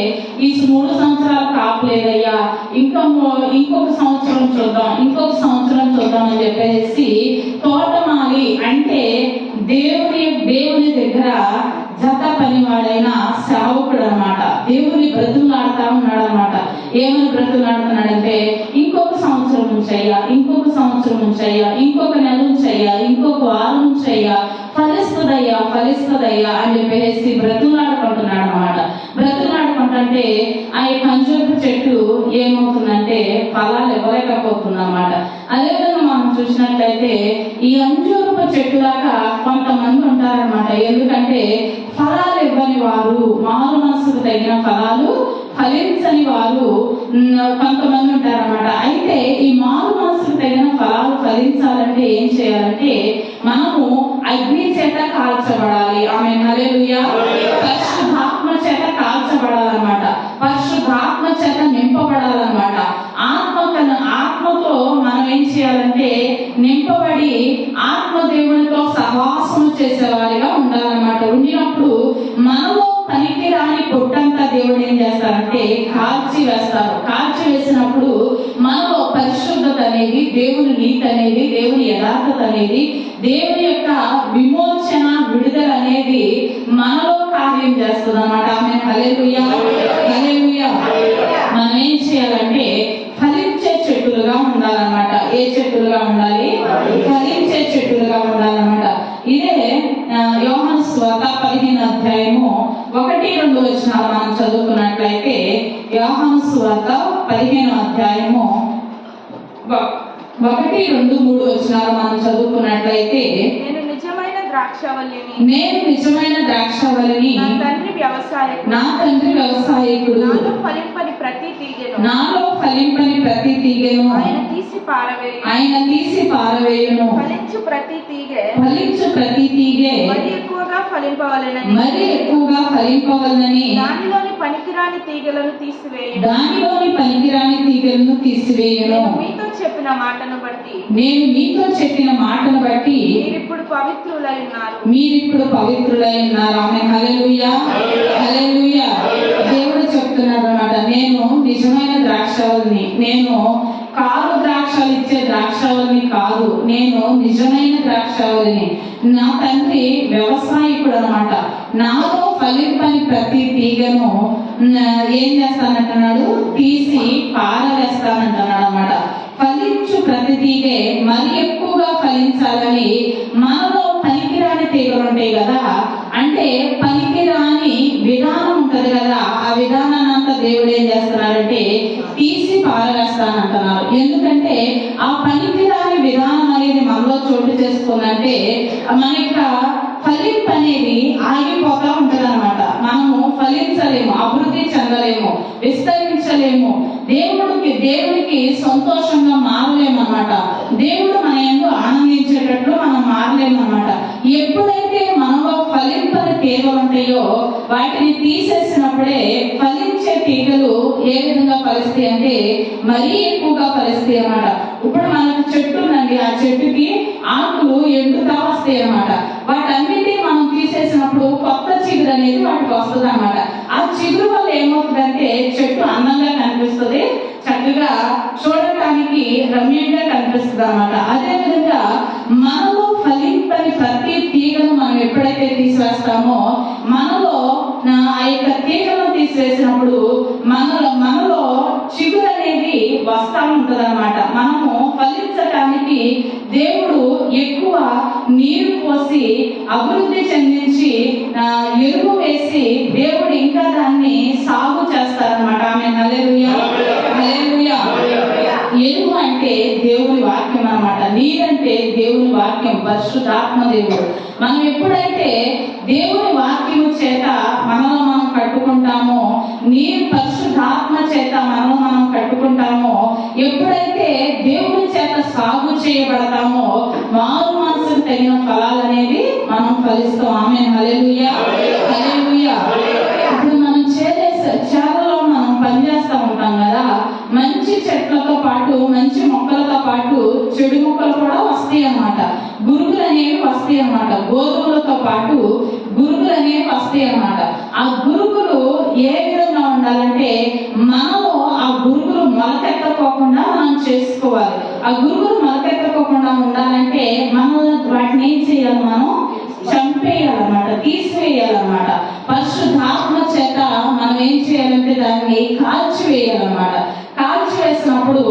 ఈ 3 సంవత్సరాలు కాపలేదయ్యా, ఇంకొక సంవత్సరం చూద్దాం అని చెప్పేసి తోటమాలి అంటే దేవుని దగ్గర జత పనివాడైన సేవకుడు అనమాట. దేవుని బ్రతుకులాడుతా ఉన్నాడు అనమాట. ఏమని బ్రతుకులాడుతున్నాడంటే ఇంకొక సంవత్సరం ఉంచయ్యా, ఇంకొక నెల ఉంచయ్యా, ఇంకొక వారం ఉంచయ్యా, ఫలిస్తుందయ్యా అని చెప్పేసి బ్రతుకులాడుకుంటున్నాడు అనమాట. బ్రతుకులాడుకుంటుంటే ఆ అంజూరపు చెట్టు ఏమవుతుందంటే ఫలాలు ఇవ్వలేకపోతుంది అన్నమాట. అదేవిధంగా మనం చూసినట్లయితే ఈ అంజూరపు చెట్టులాగా కొంతమంది ఉంటారనమాట. ఎందుకంటే ఫలాలు ఇవ్వని వారు, మారు మనసుకు తగిన ఫలాలు ఫలించని వారు కొంతమంది ఉంటారన్నమాట. అయితే ఈ మారు మనసుకు తగిన ఫలాలు ఫలించాలంటే ఏం చేయాలంటే మనము అగ్ని చేత కాల్చబడాలి. ఆమేన్, హల్లెలూయా. పరిశుద్ధాత్మ చేత కాల్చబడాలన్నమాట. పరిశుద్ధాత్మ చేత నింపబడాలన్నమాట. ఆత్మతో మనం ఏం చేయాలంటే నింపబడి ఆత్మ దేవునితో సహవాసం చేసేవారిగా ఉండాలన్నమాట. ఉండినప్పుడు మనలో పనికి రాని పొట్టంతా దేవుడు ఏం చేస్తారంటే కాల్చి వేస్తారు. కాల్చి వేసినప్పుడు మనలో పరిశుద్ధత అనేది, దేవుని నీతి అనేది, దేవుని యథార్థత అనేది, దేవుని యొక్క విమోచన విడుదల అనేది మనలో కార్యం చేస్తుంది అన్నమాట. ఆమె హల్లెలూయా, హల్లెలూయా. మనం ఏం చేయాలంటే ఫలించే చెట్టులుగా ఉండాలన్నమాట. ఏ చెట్టులుగా ఉండాలి? ఫలించే చెట్టులుగా ఉండాలన్నమాట. ఇదే యోహాను సువార్త 15వ అధ్యాయము 1-2 వచనాలు మనం చదువుకున్నట్లయితే, యోహాను సువార్త 15వ అధ్యాయము 1-2-3 వచనాలు మనం చదువుకున్నట్లయితే, నేను నిజమైన ద్రాక్షవల్లిని, నేను నిజమైన ద్రాక్షవల్లిని, నా తండ్రి వ్యవసాయకుడు, నా తండ్రి వ్యవసాయకుడు, నాలో ఫలింపని ప్రతి తీగెను, నాలో ఫలింపని ప్రతి తీగెను ఆయన తీసి పారవేయును, ఆయన తీసి పారవేయును. ఫలించు ప్రతి తీగె, ఫలించు ప్రతి తీగె మరి ఎక్కువగా ఫలింపవలెనని, మరి ఎక్కువగా ఫలింపవలనని, దానిలోని పనికిరాని తీగలను తీసివేయును. దానిలోని పనికిరాని తీగలను తీసివేయును. నేను మీతో చెప్పిన మాటను బట్టి, నేను మీతో చెప్పిన మాటను బట్టి మీరిప్పుడు పవిత్రులై ఉన్నారు. మీరిప్పుడు పవిత్రులై ఉన్నారు. ఆమె హల్లెలూయా, హల్లెలూయా. దేవుడు చెప్తున్నాడు అన్నమాట, నేను నిజమైన ద్రాక్షవల్లిని, నేను కారు ద్రాక్షలు ఇచ్చే ద్రాక్షవల్లిని కాదు, నేను నిజమైన ద్రాక్షవల్లిని. నా తండ్రి వ్యవసాయకుడు అన్నమాట. నాలో ఫలింపని ప్రతి తీగను ఏం చేస్తానంటున్నాడు? తీసి పారవేస్తానంటున్నాడు అన్నమాట. ఫలించు ప్రతి తీగే మరి ఎక్కువగా ఫలించాలని, మనలో పనికిరాని తీగలు ఉంటాయి కదా, అంటే పనికిరాని విధానం ఉంటది కదా, ఆ విధానాన్ని అంతా దేవుడు ఏం చేస్తున్నాడంటే తీసి పారవేస్తానంటున్నారు. ఎందుకంటే ఆ పనికిరాని విధానం అనేది మనలో చోటు చేసుకుందంటే మన యొక్క ఫలింపు అనేది ఆగిపోతా ఉంటది అనమాట. మనము ఫలించలేము, అభివృద్ధి చెందలేము, విస్తరించలేము, దేవునికి సంతోషంగా మారలేము అన్నమాట. దేవుడు మన యందు ఆనందించేటట్లు మనం మారలేము అన్నమాట. ఎప్పుడైతే మనలో ఫలింపని తీగలు ఉంటాయో వాటిని తీసేసినప్పుడే ఫలించే తీగలు ఏ విధంగా ఫలిస్తాయి అంటే మరీ ఎక్కువగా ఫలిస్తాయి అన్నమాట. ఇప్పుడు మనకు చెట్టు ఉందండి, ఆ చెట్టుకి ఆకులు ఎండుతా వస్తాయి అన్నమాట. వాటన్నిటిని మనం తీసేసినప్పుడు కొత్త చిగురు అనేది వాటికి వస్తుంది అన్నమాట. ఆ చిగురు వల్ల ఏమవుతుందంటే చెట్టు అందంగా కనిపిస్తుంది, చక్కగా చూడటానికి రమ్యంగా కనిపిస్తుంది అన్నమాట. అదే విధంగా మనలో ఫలింపని ప్రతి తీగను మనం ఎప్పుడైతే తీసివేస్తామో, మనలో ఆ యొక్క తీగలను తీసివేసినప్పుడు మనలో చిగురు అనేది వస్తా ఉంటది అన్నమాట. మనము ఫలించటానికి దేవుడు ఎక్కువ నీరు పోసి అభివృద్ధి చెందించి ఎరువు వేసి దేవుడు ఇంకా దాన్ని సాగు చేస్తారనమాట. ఆమె హల్లెలూయా, హల్లెలూయా. ఎరువు అంటే దేవుని వాక్యం అన్నమాట. నీరంటే దేవుని వాక్యం, పరిశుద్ధాత్మ దేవుడు. మనం ఎప్పుడైతే దేవుని వాక్యము చేత మనలో మనం కట్టుకుంటామో, నీరు పరిశుద్ధాత్మ చేత మనలో మనం కట్టుకుంటామో, ఎప్పుడైతే దేవుని చేత సాగు చేయబడతామో మారు మనసుకు తగిన ఫలాలు అనేది మనం ఫలిస్తాం. ఆమె హల్లెలూయా, హల్లెలూయా. ఇప్పుడు మనం చేలలో మనం పనిచేస్తూ ఉంటాం కదా, మంచి చెట్లతో పాటు మంచి మొక్కలతో పాటు చెడు మొక్కలు కూడా వస్తాయి అన్నమాట. గురుగులు అనేవి వస్తాయి అన్నమాట. గోధుమలతో పాటు గురుగులు అనేవి వస్తాయి అన్నమాట. ఆ గురుగులు ఏ విధంగా ఉండాలంటే మనలో ఆ గురుగులు మొలకెత్తకోకుండా మనం చేసుకోవాలి. ఆ గురుగులు మొలకెత్తకోకుండా ఉండాలంటే మనం వాటిని ఏం చేయాలి? మనం చంపేయాలన్నమాట, తీసివేయాలన్నమాట. పరిశుద్ధాత్మ చేత మనం ఏం చేయాలంటే దాన్ని కాల్చివేయాలన్నమాట. కాల్చివేసినప్పుడు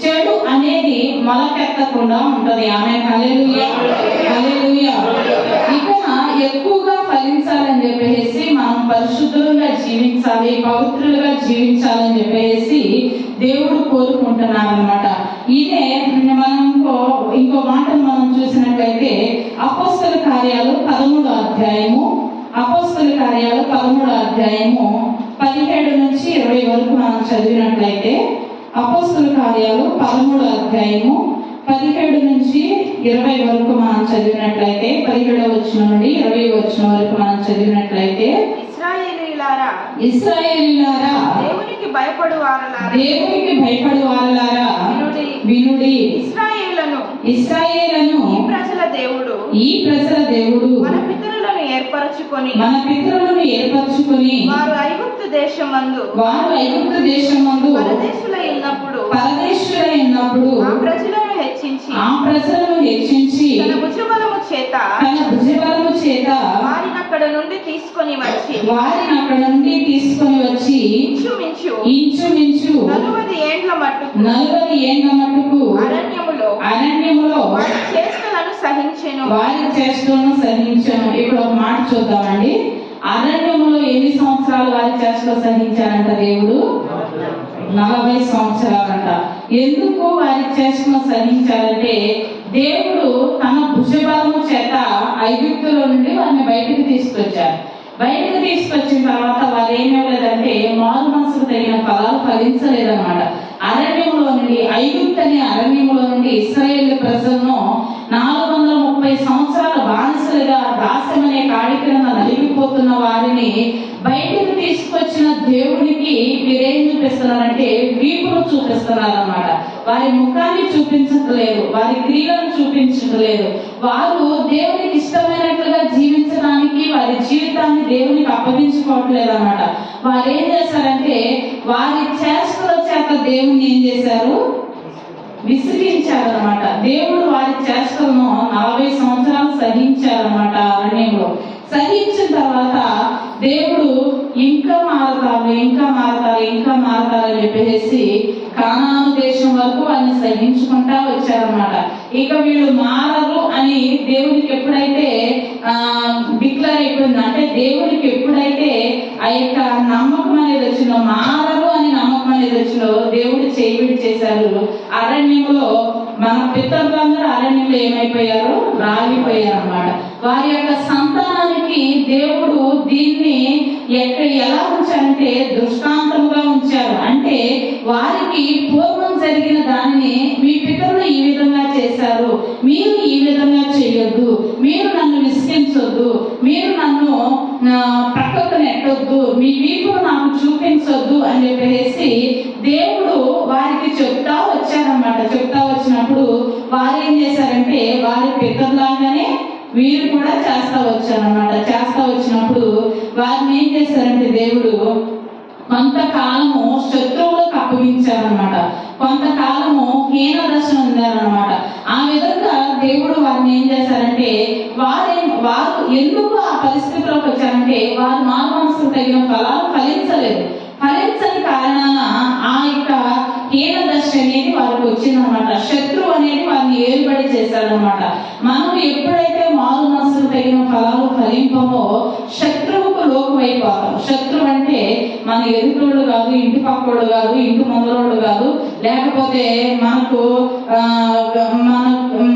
చెడు అనేది మొలకెత్తకుండా ఉంటది. ఆమె హల్లెలూయా, హల్లెలూయా. ఇక ఎక్కువగా ఫలించాలని చెప్పేసి మనం పరిశుద్ధులుగా జీవించాలి, పవిత్రులుగా జీవించాలని చెప్పేసి దేవుడు కోరుకుంటున్నాడు అన్నమాట. ఇదే మనం ఇంకో మాటను మనం చూసినట్లయితే అపోస్తల కార్యాలు 13వ అధ్యాయము, అపోస్తల కార్యాలు 13వ అధ్యాయము 17 నుంచి 20 వరకు మనం చదివినట్లయితే, అపోస్తల కార్యాలు 13వ అధ్యాయము 17 నుంచి 20 వరకు మనం చదివినట్లయితే, 17వ వచనం నుండి 20వ వచనం వరకు మనం చదివినట్లయితే, ఇశ్రాయేలీయులారా, దేవునికి భయపడువారలారా వినుడి. ఇశ్రాయేలును ఈ ప్రజల దేవుడు మన పితరులను ఏర్పరచుకొని వారు ఐగుప్తు దేశమందు పరదేశులై ఉన్నప్పుడు ఆ ప్రజలను హెచ్చించి తన భుజబలము చేత వారిని అక్కడ నుండి తీసుకొని వచ్చి ఇంచుమించు 40 ఏండ్ల మట్టుకు అరణ్యములో వారి చేష్టలను సహించెను. ఇప్పుడు ఒక మాట చూద్దామండి. అరణ్యములో ఎన్ని సంవత్సరాలు వారి చేష్టలు సహించారంట దేవుడు? 40 సంవత్సరాలంట. ఎందుకు వారి చేష్టను సహించాలంటే దేవుడు తన భుజబలము చేత ఐగుప్తులో నుండి వారిని బయటకు తీసుకొచ్చారు. బయటకు తీసుకొచ్చిన తర్వాత వారు ఏమవ్వలేదంటే మారు మనసుకు తగిన ఫలాలు ఫలించలేదన్నమాట. అరణ్యంలో నుండి ఐగుప్తు అనే అరణ్యంలో నుండి ఇశ్రాయేల్ ప్రజలను 430 సంవత్సరాల బానిసలుగా దాస్యమనే కాడి క్రింద నలిగిపోతున్న వారిని బయటకు తీసుకొచ్చిన దేవునికి వీరేం చూపిస్తున్నారంటే వీపును చూపిస్తున్నారు అన్నమాట. వారి ముఖాన్ని చూపించట్లేదు, వారి క్రియలను చూపించట్లేదు. వారు దేవునికి ఇష్టమైనట్లుగా జీవించడానికి వారి జీవితాన్ని దేవునికి అప్పగించుకోవట్లేదు అన్నమాట. వారు ఏం చేశారంటే వారి చేష్టల చేత దేవుని ఏం చేశారు? విసిగించారనమాట. దేవుడు వారి చేష్టలను 40 సంవత్సరాలు సహించారనమాట. అరణ్యంలో సహించిన తర్వాత దేవుడు ఇంకా మారతారు అని చెప్పేసి కానాను దేశం వరకు వారిని సహించుకుంటా వచ్చారనమాట. ఇక వీళ్ళు మారరు అని దేవునికి ఎప్పుడైతే డిక్లేర్ అయిపోయింది, అంటే దేవునికి ఎప్పుడైతే ఆ యొక్క నమ్మకం అనేది వచ్చిందో, మారరు అని నమ్మకం అనేది వచ్చిందో దేవుడు చేయబడి చేశారు. అరణ్యంలో మన పితరులందరూ అరణ్యంలో ఏమైపోయారు? రాలిపోయారు అన్నమాట. వారి యొక్క సంతానానికి దేవుడు దీన్ని ఎలా ఉంచారంటే దృష్టాంతముగా ఉంచారు. అంటే వారికి పూర్వం జరిగిన దానిని మీ పితరులు ఈ విధంగా చేశారు, మీరు ఈ విధంగా చేయొద్దు, మీరు నన్ను విసిగించొద్దు, మీరు నన్ను ప్రక్కకు నెట్టొద్దు, మీ వీపును నాకు చూపించొద్దు అని చెప్పేసి దేవుడు వారికి చెప్తా వచ్చారన్నమాట. చెప్తా వచ్చినప్పుడు వారు ఏం చేశారంటే వారి పితరులాగానే వీరు కూడా చేస్తా వచ్చారన్నమాట. చేస్తా వచ్చినప్పుడు వారిని ఏం చేశారంటే దేవుడు కొంతకాలము శత్రువులకు అప్పగించారనమాట. కొంతకాలము హీన దశను ఉందారనమాట. ఆ విధంగా దేవుడు వారిని ఏం చేశారంటే వారు ఎందుకు ఆ పరిస్థితిలోకి వచ్చారంటే వారు మారు మనసుకు తగిన ఫలాలు ఫలించని కారణాన ఆ యొక్క హీన దశ అనేది వారికి వచ్చిందనమాట. శత్రువు అనేది వారిని ఏలుబడి చేశాడనమాట. మనం ఎప్పుడైతే మారు మనసుకు తగిన ఫలాలు ఫలింపమో శత్రువుకు లోకువైపోతాం. శత్రువు అంటే మన ఎదుటోడు కాదు, ఇంటి పక్కోడు కాదు, ఇంటి ముందరోడు కాదు, లేకపోతే మనకు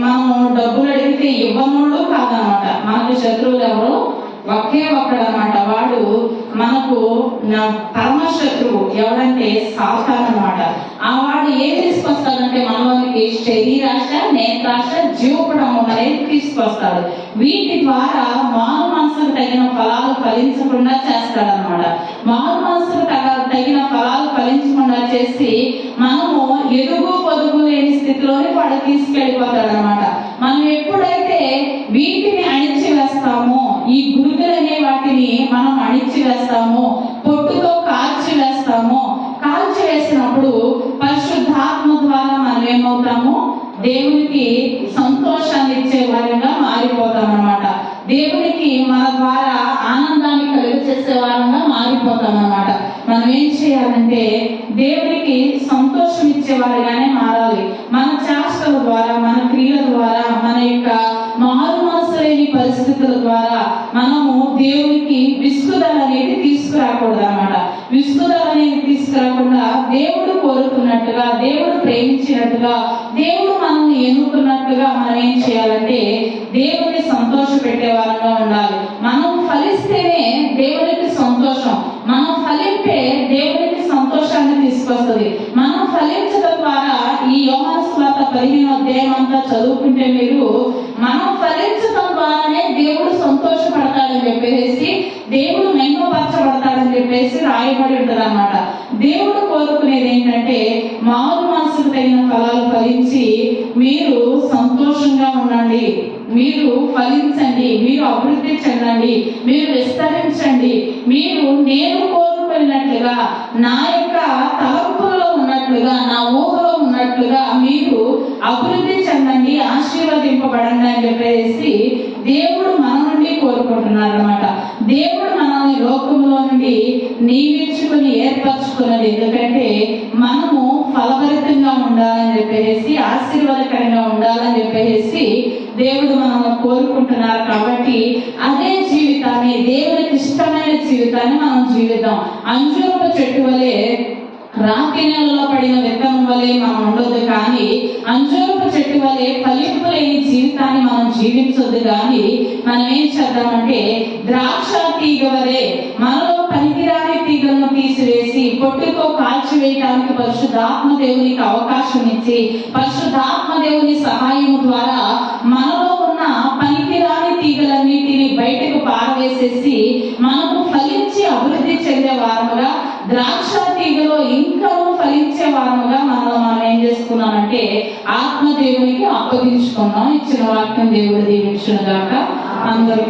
మనము డబ్బులు అడిగితే ఇవ్వనోడు కాదనమాట. మనకు శత్రువులు ఎవరు? ఒకే ఒక్కడనమాట. వాడు మనకు పరమశత్రువు ఎవడంటే సాతాను అన్నమాట. ఆ వాడు ఏం తీసుకొస్తాడంటే మనలోనికి శరీరాశ, నేత్రాశ, జీవపడము అనేది తీసుకొస్తాడు. వీటి ద్వారా మారు మనసుకు తగిన ఫలాలు ఫలించకుండా చేస్తాడనమాట. మారు మనసుకు తగిన ఫలాలు ఫలించకుండా చేసి మనము ఎదుగు పొదుగు లేని స్థితిలోనే వాడు తీసుకెళ్ళిపోతాడనమాట. మనం ఎప్పుడైతే వీటిని అణిచివేస్తామో, ఈ గురుతులనే వాటిని మనం అణిచివేస్తామో, పొట్టుతో కాల్చివేసినప్పుడు పరిశుద్ధాత్మ ద్వారా మనం ఏమవుతాము? దేవునికి సంతోషాన్ని ఇచ్చే వారంగా మారిపోతాం అన్నమాట. దేవునికి మన ద్వారా ఆనందాన్ని కలిగచేసే వారంగా మారిపోతాం అన్నమాట. మనం ఏం చేయాలంటే దేవునికి సంతోషం ఇచ్చేవారుగానే మారాలి. మన చేష్టల ద్వారా, మన క్రియల ద్వారా, మన యొక్క మారు మనసు లేని పరిస్థితుల ద్వారా మనము దేవునికి విసుగుదల అనేది తీసుకురాకూడదు అన్నమాట. విసుగుదల అనేది తీసుకురాకుండా దేవుడు కోరుకున్నట్టుగా, దేవుడు ప్రేమించినట్టుగా, దేవుడు మనల్ని ఎన్నుకున్నట్టుగా మనం ఏం చేయాలంటే దేవుని సంతోష పెట్టే వారంగా ఉండాలి. మనం ఫలిస్తేనే దేవునికి సంతోషం. మనం ఫలింపే దేవునికి సంతోషాన్ని తీసుకొస్తుంది. మనం ఫలించడం ద్వారా ఈ యోహాను సువార్త 15వ అధ్యాయం అంతా చదువుకుంటే మీరు మనం ఫలించడం ద్వారానే దేవుడు సంతోష సంతోషపడతాడని చెప్పేసి, దేవుడు మహిమపరచబడతాడని చెప్పేసి రాయబడి ఉంటుంది అన్నమాట. దేవుడు కోరుకునేది ఏంటంటే మారు మనసుకు తగిన ఫలాలు ఫలించి మీరు సంతోషంగా ఉండండి, మీరు ఫలించండి, మీరు అభివృద్ధి చెందండి, మీరు విస్తరించండి, మీరు నేను కోరుకున్నట్లుగా నా యొక్క తలంపులలో ఉన్నట్లుగా నా ఊహలో ఉన్నట్లుగా మీరు అభివృద్ధి చెందండి, ఆశీర్వదింపబడండి అని చెప్పేసి దేవుడు మన నుండి కోరుకుంటున్నాడు అన్నమాట. దేవుడు మనల్ని లోకంలో నుండి నియమించుకుని ఏర్పరచుకున్నది ఎందుకంటే మనము ఫలభరితంగా ఉండాలని చెప్పేసి, ఆశీర్వాదకరంగా ఉండాలని చెప్పేసి దేవుడు మనల్ని కోరుకుంటున్నారు. కాబట్టి అదే జీవితాన్ని, దేవునికి ఇష్టమైన జీవితాన్ని మనం జీవిద్దాం. అంజూరపు చెట్టు వలె రాతి నెలలో పడిన విత్తనం వలె మనం ఉండొద్దు, కానీ అంజూరపు చెట్టు వలె ఫలింపు లేని జీవితాన్ని మనం జీవించొద్దు. కానీ మనం ఏం చేద్దామంటే ద్రాక్ష తీగ వలె మనలో పనికిరాని తీగలను తీసివేసి పొట్టుతో కాల్చివేయడానికి పరిశుద్ధాత్మ దేవునికి అవకాశం ఇచ్చి, పరిశుద్ధాత్మ దేవుని సహాయం ద్వారా మనలో ఉన్న పనికిరాని తీగలన్నిటిని బయటకు పారవేసేసి మనము ఫలించి అభివృద్ధి చెందే వారముగా, ద్రాక్ష తీగలో ఇంకా ఫలించే వారముగా మనం ఏం చేసుకున్నామంటే ఆత్మ దేవునికి అప్పగించుకున్నాం. ఇచ్చిన వాక్యం దేవుడు దీవించును గాక. అందరూ